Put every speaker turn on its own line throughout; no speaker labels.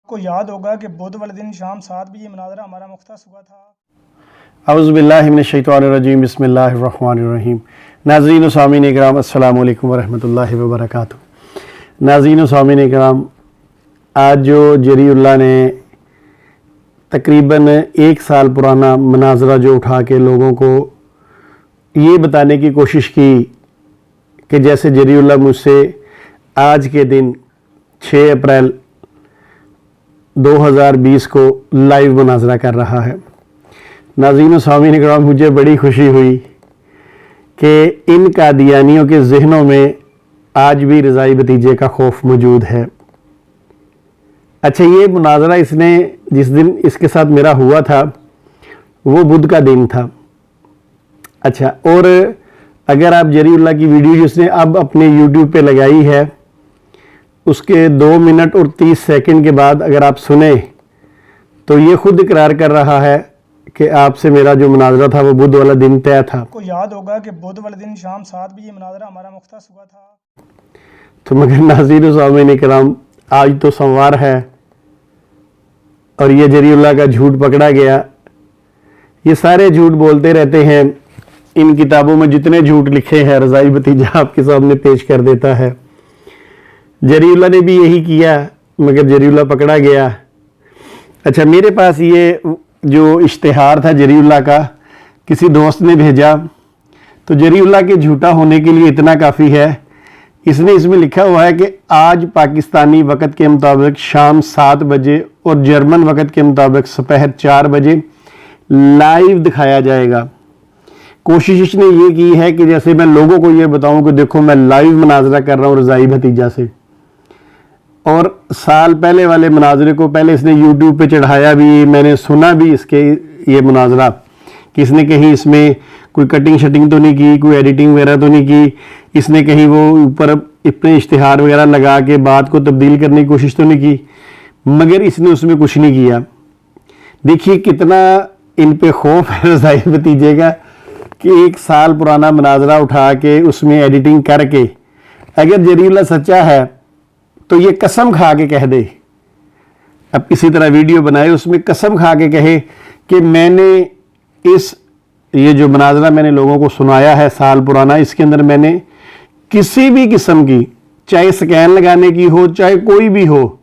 को याद होगा कि बुध वाले दिन शाम 7 बजे मुनाज़रा हमारा मुख्तस हुआ था।
औज़ुबिल्लाहि मिनश्शैतानिर्रजीम बिस्मिल्लाहिर्रहमानिर्रहीम। नाज़रीन व सामीन इकराम अस्सलामु अलैकुम वरहमतुल्लाहि वबरकातुहू। नाज़रीन व सामीन इकराम, आज जो जरीउल्लाह ने तकरीबन 1 साल पुराना मुनाज़रा जो उठा के लोगों को ये बताने की कोशिश की कि जैसे जरीउल्लाह मुझसे आज के दिन 6 अप्रैल 2020 को लाइव मुनाज़रा कर रहा है। नाज़रीन व सामीन इकराम, मुझे बड़ी खुशी हुई कि इन कादियानियों के ज़हनों में आज भी रज़ाई भतीजे का खौफ मौजूद है। अच्छा, ये मुनाज़रा इसने जिस दिन इसके साथ मेरा हुआ था वो बुध का दिन था। अच्छा, और अगर आप जरीउल्लाह की वीडियो जिसने अब अपने यूट्यूब पे लगाई है उसके 2 मिनट और 30 सेकंड के बाद अगर आप सुने तो ये खुद इकरार कर रहा है कि आपसे मेरा जो मुनाज़रा था वो बुध वाला दिन तय था।
को याद होगा कि बुध वाले दिन शाम 7 बजे मुनाज़रा हमारा मुख्तस हुआ था।
तो मगर नाज़रीन व सामीन इकराम, आज तो सोमवार है और ये जरीउल्लाह का झूठ पकड़ा गया। ये सारे झूठ बोलते रहते हैं। इन किताबों में जितने झूठ लिखे हैं रज़ाई भतीजा आपके सामने पेश कर देता है। जरीउल्लाह ने भी यही किया मगर जरीउल्लाह पकड़ा गया। अच्छा, मेरे पास ये जो इश्तिहार था जरीउल्लाह का किसी दोस्त ने भेजा, तो जरीउल्लाह के झूठा होने के लिए इतना काफ़ी है। इसने इसमें लिखा हुआ है कि आज पाकिस्तानी वक़्त के मुताबिक शाम 7 बजे और जर्मन वक़्त के मुताबिक दोपहर 4 बजे लाइव दिखाया जाएगा। कोशिश इसने ये की है कि जैसे मैं लोगों को ये बताऊं कि देखो मैं लाइव मुनाज़रा कर रहा हूँ रज़ाई भतीजा से। और साल पहले वाले मुनाज़रे को पहले इसने यूट्यूब पे चढ़ाया भी, मैंने सुना भी इसके ये मुनाज़रा कि इसने कहीं इसमें कोई कटिंग शटिंग तो नहीं की, कोई एडिटिंग वगैरह तो नहीं की, इसने कहीं वो ऊपर इतने इश्तिहार वगैरह लगा के बात को तब्दील करने की कोशिश तो नहीं की, मगर इसने उसमें कुछ नहीं किया। देखिए कितना इन पे खौफ है रज़ाई भतीजे का कि 1 साल पुराना मुनाज़रा उठा के उसमें एडिटिंग करके अगर जरीउल्लाह सच्चा है तो ये कसम खा के कह दे, अब किसी तरह वीडियो बनाए उसमें कसम खा के कहे कि मैंने ये जो मुनाज़रा मैंने लोगों को सुनाया है साल पुराना, इसके अंदर मैंने किसी भी किस्म की, चाहे स्कैन लगाने की हो चाहे कोई भी हो,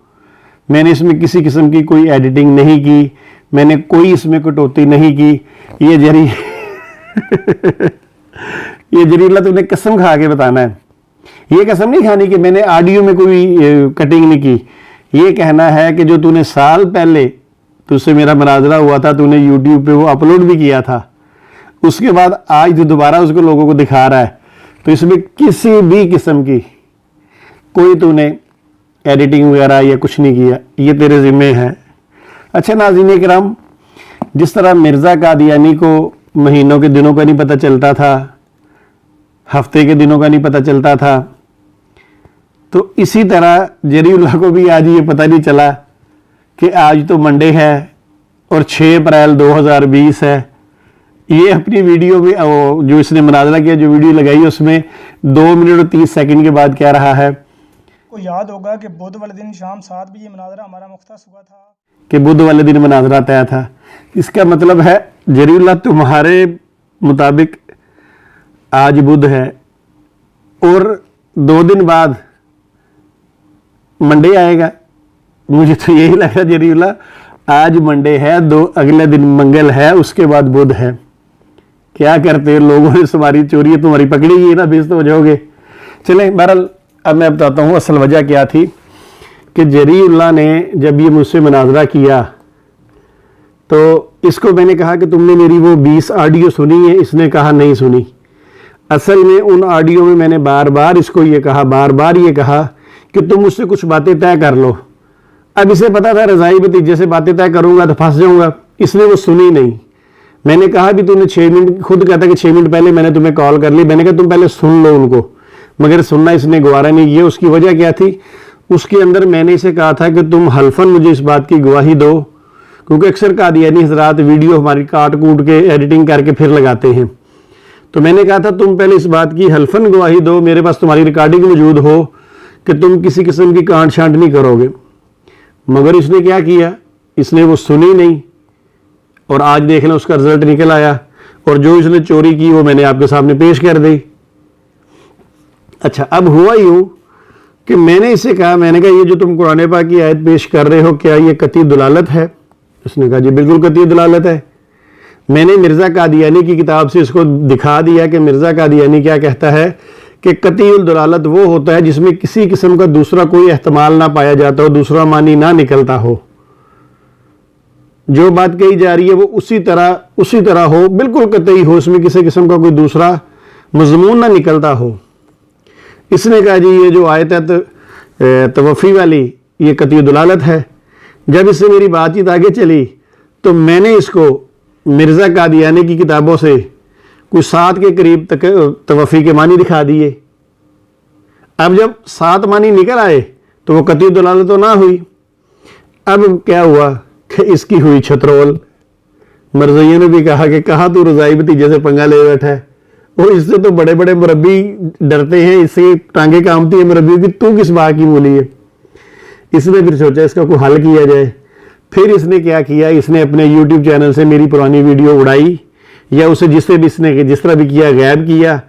मैंने इसमें किसी किस्म की कोई एडिटिंग नहीं की, मैंने कोई इसमें कटौती नहीं की। ये जरीउल्लाह तुमने कसम खा के बताना है। ये कसम नहीं खानी कि मैंने ऑडियो में कोई कटिंग नहीं की। ये कहना है कि जो तूने साल पहले तुझसे मेरा मुनाज़रा हुआ था, तूने यूट्यूब पे वो अपलोड भी किया था, उसके बाद आज तो दोबारा उसको लोगों को दिखा रहा है, तो इसमें किसी भी किस्म की कोई तूने एडिटिंग वगैरह या कुछ नहीं किया, ये तेरे ज़िम्मे है। अच्छा नाज़रीन इकराम, जिस तरह मिर्ज़ा कादियानी को महीनों के दिनों का नहीं पता चलता था, हफ्ते के दिनों का नहीं पता चलता था, तो इसी तरह जरीउल्लाह को भी आज ये पता नहीं चला कि आज तो मंडे है और 6 अप्रैल 2020 है। ये अपनी वीडियो में जो इसने मुनाज़रा किया, जो वीडियो लगाई उसमें 2 मिनट और 30 सेकंड के बाद कह रहा है
को याद होगा कि बुध वाले दिन शाम 7 बजे मुनाज़रा हमारा मुख्तस हुआ था,
कि बुध वाले दिन मुनाज़रा तय था। इसका मतलब है जरीउल्लाह तुम्हारे मुताबिक आज बुध है और 2 दिन बाद मंडे आएगा। मुझे तो यही लगा जरीउल्लाह आज मंडे है, अगले दिन मंगल है, उसके बाद बुध है। क्या करते हैं लोगों ने, तुम्हारी चोरी तुम्हारी पकड़ी गई ना, बेइज्जत हो जाओगे। चले बहरहाल, अब मैं बताता हूँ असल वजह क्या थी कि जरीउल्लाह ने जब ये मुझसे मुनाज़रा किया तो इसको मैंने कहा कि तुमने मेरी वो 20 ऑडियो सुनी है? इसने कहा नहीं सुनी। असल में उन ऑडियो में मैंने बार बार इसको ये कहा कि तुम मुझसे कुछ बातें तय कर लो। अब इसे पता था रज़ाई भतीजे से बातें तय करूंगा तो फंस जाऊंगा, इसलिए वो सुनी नहीं। मैंने कहा भी तूने 6 मिनट, खुद कहता कि 6 मिनट पहले मैंने तुम्हें कॉल कर ली, मैंने कहा तुम पहले सुन लो उनको, मगर सुनना इसने गवारा नहीं किया। उसकी वजह क्या थी? उसके अंदर मैंने इसे कहा था कि तुम हल्फन मुझे इस बात की गवाही दो, क्योंकि अक्सर कादियानी हज़रात वीडियो हमारी काट कूट के एडिटिंग करके फिर लगाते हैं। तो मैंने कहा था तुम पहले इस बात की हल्फन गवाही दो, मेरे पास तुम्हारी रिकॉर्डिंग मौजूद हो कि तुम किसी किस्म की कांट छांट नहीं करोगे। मगर इसने क्या किया, इसने वो सुनी नहीं और आज देख लें उसका रिजल्ट निकल आया और जो इसने चोरी की वो मैंने आपके सामने पेश कर दी। अच्छा, अब हुआ यूं कि मैंने इससे कहा, मैंने कहा ये जो तुम कुरान पाक की आयत पेश कर रहे हो क्या ये कतई दुलालत है? उसने कहा जी बिल्कुल कतई दुलालत है। मैंने मिर्ज़ा कादियानी की किताब से इसको दिखा दिया कि मिर्ज़ा कादियानी क्या कहता है कि कतई दुलालत वो होता है जिसमें किसी किस्म का दूसरा कोई एहतमाल ना पाया जाता हो, दूसरा मानी ना निकलता हो, जो बात कही जा रही है वो उसी तरह हो, बिल्कुल कतई हो, उसमें किसी किस्म का कोई दूसरा मजमून ना निकलता हो। इसने कहा जी ये जो आयत है तवफ़ी वाली ये कतई दुलालत है। जब इससे मेरी बातचीत आगे चली तो मैंने इसको मिर्ज़ा कादियानी की किताबों से कुछ 7 के करीब तक तवफ़ी के मानी दिखा दिए। अब जब 7 मानी निकल आए तो वो कतई दुलालत तो ना हुई। अब क्या हुआ कि इसकी हुई छतरोल। मरज़इयों ने भी कहा कि कहाँ तू रज़ाई भतीजे से पंगा ले बैठा है, और इससे तो बड़े बड़े मुरब्बी डरते हैं, इससे टांगे कामती है मुरब्बियों की, तू किस बात की बोली है। इसने फिर सोचा इसका कोई हल किया जाए। फिर इसने क्या किया, इसने अपने YouTube चैनल से मेरी पुरानी वीडियो उड़ाई या उसे जिस तरह भी किया गायब किया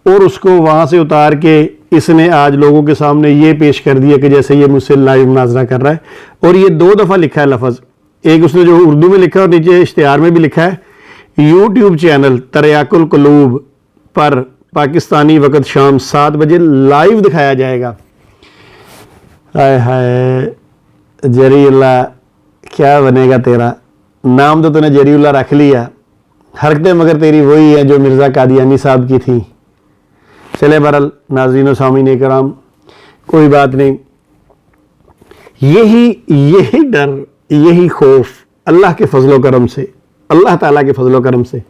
और उसको वहाँ से उतार के इसने आज लोगों के सामने ये पेश कर दिया कि जैसे ये मुझसे लाइव मुनाज़रा कर रहा है। और ये 2 दफ़ा लिखा है लफ्ज़, एक उसने जो उर्दू में लिखा है और नीचे इश्तिहार में भी लिखा है, YouTube चैनल तरयाकुल कुलूब पर पाकिस्तानी वक़्त शाम 7 बजे लाइव दिखाया जाएगा। हाय हाय जरीउल्लाह, क्या बनेगा तेरा नाम, तो तूने जरीउल्लाह रख लिया, हरकतें मगर तेरी वही है जो मिर्ज़ा कादियानी साहब की थी। चले बहरहाल नाज़रीन व सामीन इकराम, कोई बात नहीं। यही डर, यही खौफ अल्लाह के फजलो करम से, अल्लाह ताला के फजलो करम से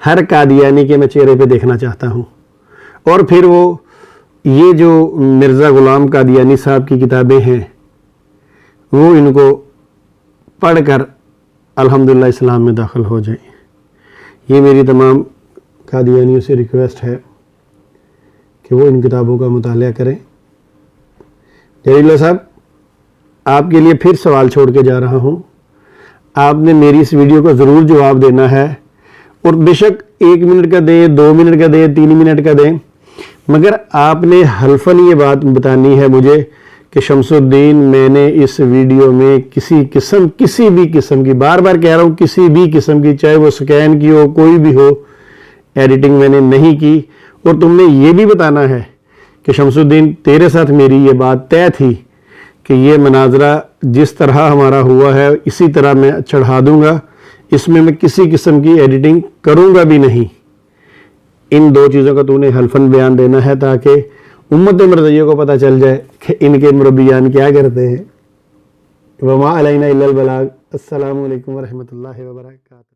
हर कादियानी के मैं चेहरे पे देखना चाहता हूँ। और फिर वो ये जो मिर्ज़ा ग़ुलाम कादियानी साहब की किताबें हैं वो इनको पढ़कर अल्हम्दुलिल्लाह इस्लाम में दाखिल हो जाए। ये मेरी तमाम कादियानियों से रिक्वेस्ट है कि वो इन किताबों का मुतालिया करें। जरीउल्लाह साहब, आपके लिए फिर सवाल छोड़ के जा रहा हूँ, आपने मेरी इस वीडियो को ज़रूर जवाब देना है, और बेशक 1 मिनट का दें, 2 मिनट का दें, 3 मिनट का दें, मगर आपने हल्फन ये बात बतानी है मुझे कि शमसुद्दीन, मैंने इस वीडियो में किसी भी किस्म की, बार बार कह रहा हूँ, किसी भी किस्म की, चाहे वो स्कैन की हो, कोई भी हो, एडिटिंग मैंने नहीं की। और तुमने ये भी बताना है कि शमसुद्दीन, तेरे साथ मेरी ये बात तय थी कि ये मनाजरा जिस तरह हमारा हुआ है इसी तरह मैं चढ़ा दूंगा, इसमें मैं किसी किस्म की एडिटिंग करूंगा भी नहीं। इन 2 चीज़ों का तूने हल्फन बयान देना है ताकि उम्मत मरज़ियों को पता चल जाए कि इनके मुरब्बियान क्या करते हैं। वमा अलैना इल्लल बलाग। अस्सलामु अलैकुम व रहमतुल्लाहि व बरकातहू।